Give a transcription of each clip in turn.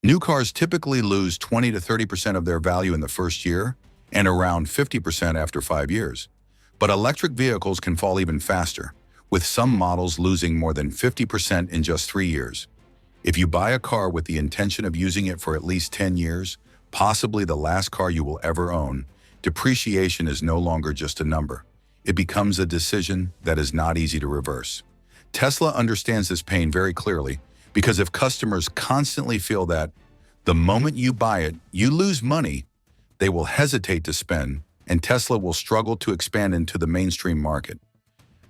New cars typically lose 20 to 30% of their value in the first year and around 50% after 5 years. But electric vehicles can fall even faster, with some models losing more than 50% in just 3 years. If you buy a car with the intention of using it for at least 10 years, possibly the last car you will ever own, depreciation is no longer just a number. It becomes a decision that is not easy to reverse. Tesla understands this pain very clearly, because if customers constantly feel that the moment you buy it, you lose money, they will hesitate to spend, and Tesla will struggle to expand into the mainstream market.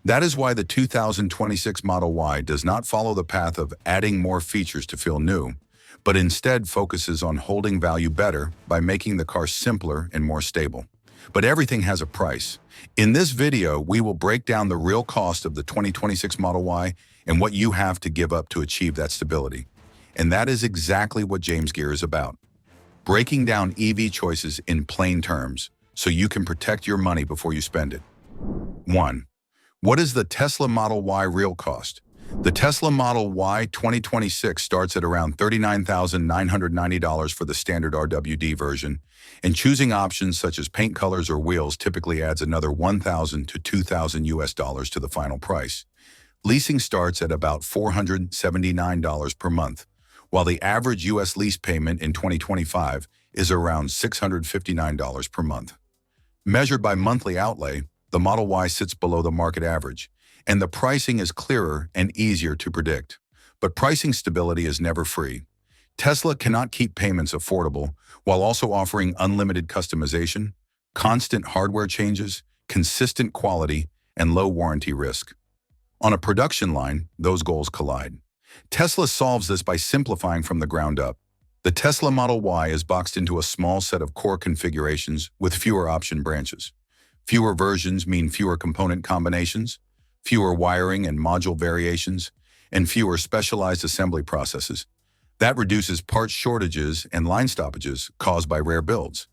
That is why the 2026 Model Y does not follow the path of adding more features to feel new, but instead focuses on holding value better by making the car simpler and more stable. But everything has a price. In this video, we will break down the real cost of the 2026 Model Y and what you have to give up to achieve that stability. And that is exactly what James Gear is about. Breaking down EV choices in plain terms so you can protect your money before you spend it. 1. What is the Tesla Model Y real cost? The Tesla Model Y 2026 starts at around $39,990 for the standard RWD version, and choosing options such as paint colors or wheels typically adds another $1,000 to $2,000 to the final price. Leasing starts at about $479 per month, while the average U.S. lease payment in 2025 is around $659 per month. Measured by monthly outlay, the Model Y sits below the market average, and the pricing is clearer and easier to predict. But pricing stability is never free. Tesla cannot keep payments affordable while also offering unlimited customization, constant hardware changes, consistent quality, and low warranty risk. On a production line, those goals collide. Tesla solves this by simplifying from the ground up. The Tesla Model Y is boxed into a small set of core configurations with fewer option branches. Fewer versions mean fewer component combinations, fewer wiring and module variations, and fewer specialized assembly processes. That reduces part shortages and line stoppages caused by rare builds.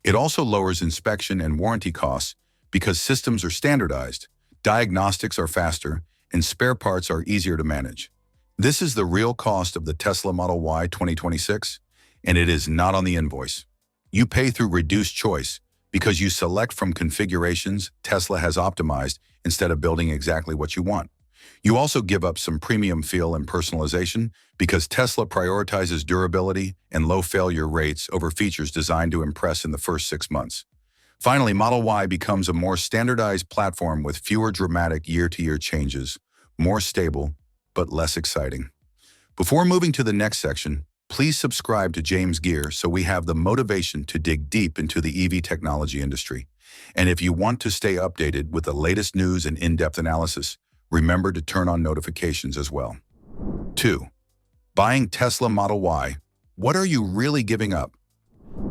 It also lowers inspection and warranty costs because systems are standardized, diagnostics are faster, and spare parts are easier to manage. This is the real cost of the Tesla Model Y 2026, and it is not on the invoice. You pay through reduced choice because you select from configurations Tesla has optimized instead of building exactly what you want. You also give up some premium feel and personalization because Tesla prioritizes durability and low failure rates over features designed to impress in the first 6 months. Finally, Model Y becomes a more standardized platform with fewer dramatic year-to-year changes, more stable, but less exciting. Before moving to the next section, please subscribe to James Gear so we have the motivation to dig deep into the EV technology industry. And if you want to stay updated with the latest news and in-depth analysis, remember to turn on notifications as well. 2. Buying Tesla Model Y. What are you really giving up?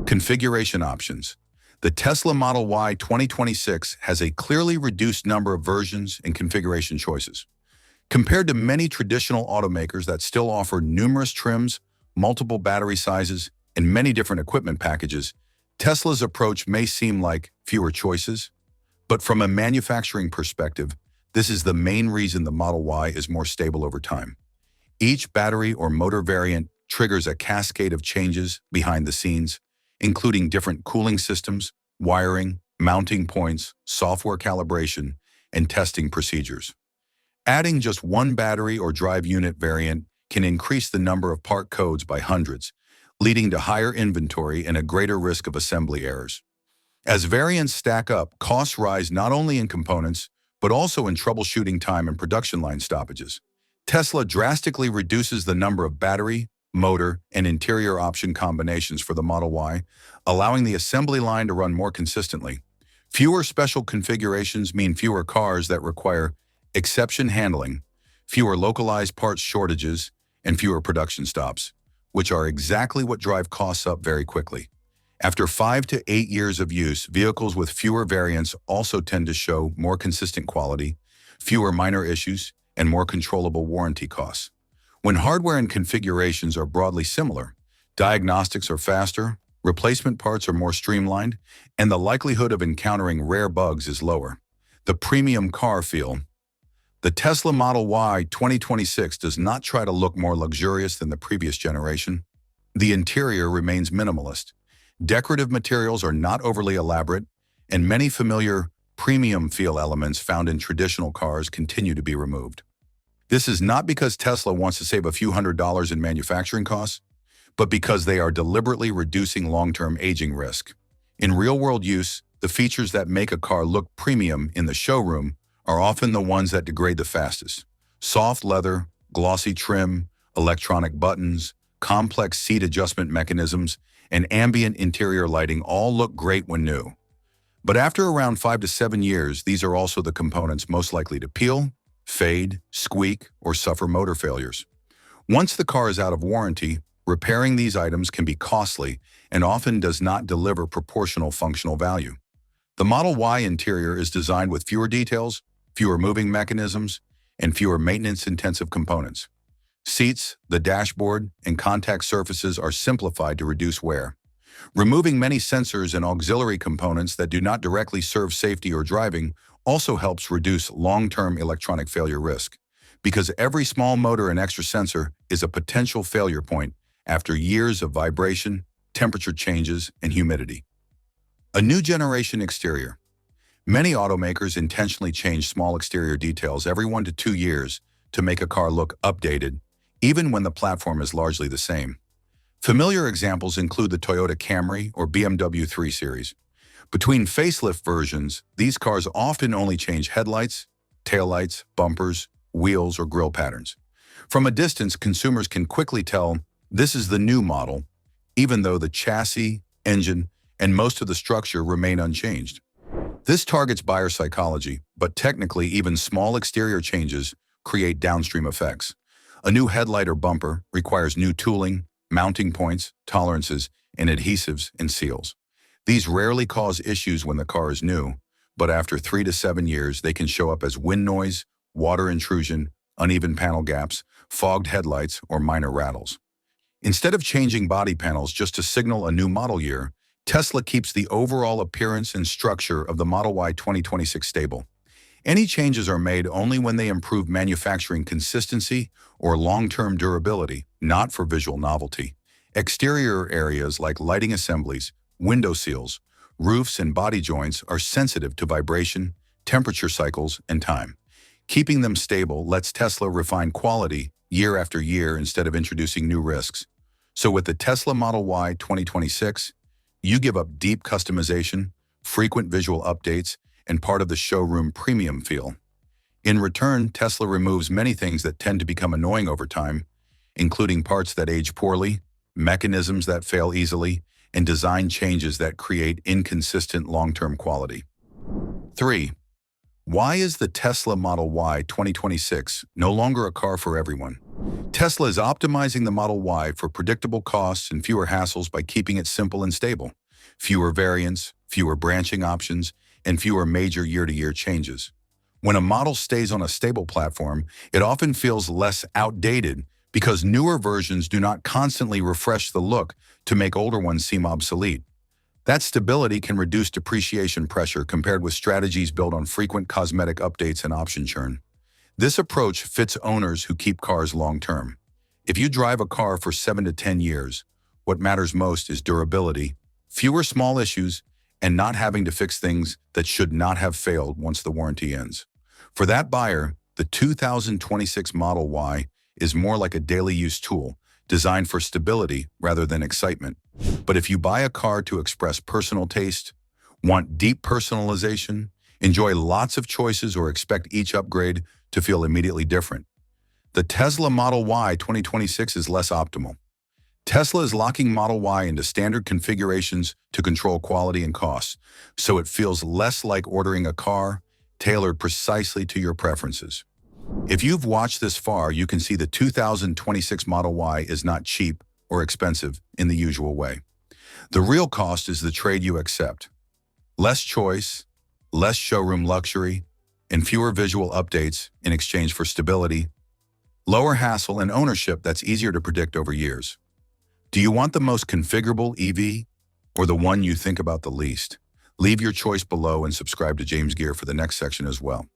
Configuration options. The Tesla Model Y 2026 has a clearly reduced number of versions and configuration choices. Compared to many traditional automakers that still offer numerous trims, multiple battery sizes, and many different equipment packages, Tesla's approach may seem like fewer choices, but from a manufacturing perspective, this is the main reason the Model Y is more stable over time. Each battery or motor variant triggers a cascade of changes behind the scenes, including different cooling systems, wiring, mounting points, software calibration, and testing procedures. Adding just one battery or drive unit variant can increase the number of part codes by hundreds, leading to higher inventory and a greater risk of assembly errors. As variants stack up, costs rise not only in components, but also in troubleshooting time and production line stoppages. Tesla drastically reduces the number of battery, motor, and interior option combinations for the Model Y, allowing the assembly line to run more consistently. Fewer special configurations mean fewer cars that require exception handling, fewer localized parts shortages, and fewer production stops, which are exactly what drive costs up very quickly. After 5 to 8 years of use, vehicles with fewer variants also tend to show more consistent quality, fewer minor issues, and more controllable warranty costs. When hardware and configurations are broadly similar, diagnostics are faster, replacement parts are more streamlined, and the likelihood of encountering rare bugs is lower. The premium car feel. The Tesla Model Y 2026 does not try to look more luxurious than the previous generation. The interior remains minimalist. Decorative materials are not overly elaborate, and many familiar premium feel elements found in traditional cars continue to be removed. This is not because Tesla wants to save a few $100s in manufacturing costs, but because they are deliberately reducing long-term aging risk. In real-world use, the features that make a car look premium in the showroom are often the ones that degrade the fastest. Soft leather, glossy trim, electronic buttons, complex seat adjustment mechanisms, and ambient interior lighting all look great when new. But after around 5 to 7 years, these are also the components most likely to peel, fade, squeak, or suffer motor failures. Once the car is out of warranty, repairing these items can be costly and often does not deliver proportional functional value. The Model Y interior is designed with fewer details, fewer moving mechanisms, and fewer maintenance-intensive components. Seats, the dashboard, and contact surfaces are simplified to reduce wear. Removing many sensors and auxiliary components that do not directly serve safety or driving also helps reduce long-term electronic failure risk, because every small motor and extra sensor is a potential failure point after years of vibration, temperature changes, and humidity. A new generation exterior. Many automakers intentionally change small exterior details every 1 to 2 years to make a car look updated, even when the platform is largely the same. Familiar examples include the Toyota Camry or BMW 3 Series. Between facelift versions, these cars often only change headlights, taillights, bumpers, wheels, or grille patterns. From a distance, consumers can quickly tell this is the new model, even though the chassis, engine, and most of the structure remain unchanged. This targets buyer psychology, but technically even small exterior changes create downstream effects. A new headlight or bumper requires new tooling, mounting points, tolerances, and adhesives and seals. These rarely cause issues when the car is new, but after 3 to 7 years, they can show up as wind noise, water intrusion, uneven panel gaps, fogged headlights, or minor rattles. Instead of changing body panels just to signal a new model year, Tesla keeps the overall appearance and structure of the Model Y 2026 stable. Any changes are made only when they improve manufacturing consistency or long-term durability, not for visual novelty. Exterior areas like lighting assemblies, window seals, roofs, and body joints are sensitive to vibration, temperature cycles, and time. Keeping them stable lets Tesla refine quality year after year instead of introducing new risks. So with the Tesla Model Y 2026, you give up deep customization, frequent visual updates, and part of the showroom premium feel. In return, Tesla removes many things that tend to become annoying over time, including parts that age poorly, mechanisms that fail easily, and design changes that create inconsistent long-term quality. 3. Why is the Tesla Model Y 2026 no longer a car for everyone? Tesla is optimizing the Model Y for predictable costs and fewer hassles by keeping it simple and stable. Fewer variants, fewer branching options, and fewer major year-to-year changes. When a model stays on a stable platform, it often feels less outdated because newer versions do not constantly refresh the look to make older ones seem obsolete. That stability can reduce depreciation pressure compared with strategies built on frequent cosmetic updates and option churn. This approach fits owners who keep cars long-term. If you drive a car for 7 to 10 years, what matters most is durability, fewer small issues, and not having to fix things that should not have failed once the warranty ends. For that buyer, the 2026 Model Y is more like a daily use tool, designed for stability rather than excitement. But if you buy a car to express personal taste, want deep personalization, enjoy lots of choices, or expect each upgrade to feel immediately different, the Tesla Model Y 2026 is less optimal. Tesla is locking Model Y into standard configurations to control quality and costs, so it feels less like ordering a car tailored precisely to your preferences. If you've watched this far, you can see the 2026 Model Y is not cheap or expensive in the usual way. The real cost is the trade you accept. Less choice, less showroom luxury, and fewer visual updates in exchange for stability, lower hassle, and ownership that's easier to predict over years. Do you want the most configurable EV or the one you think about the least? Leave your choice below and subscribe to James Gear for the next section as well.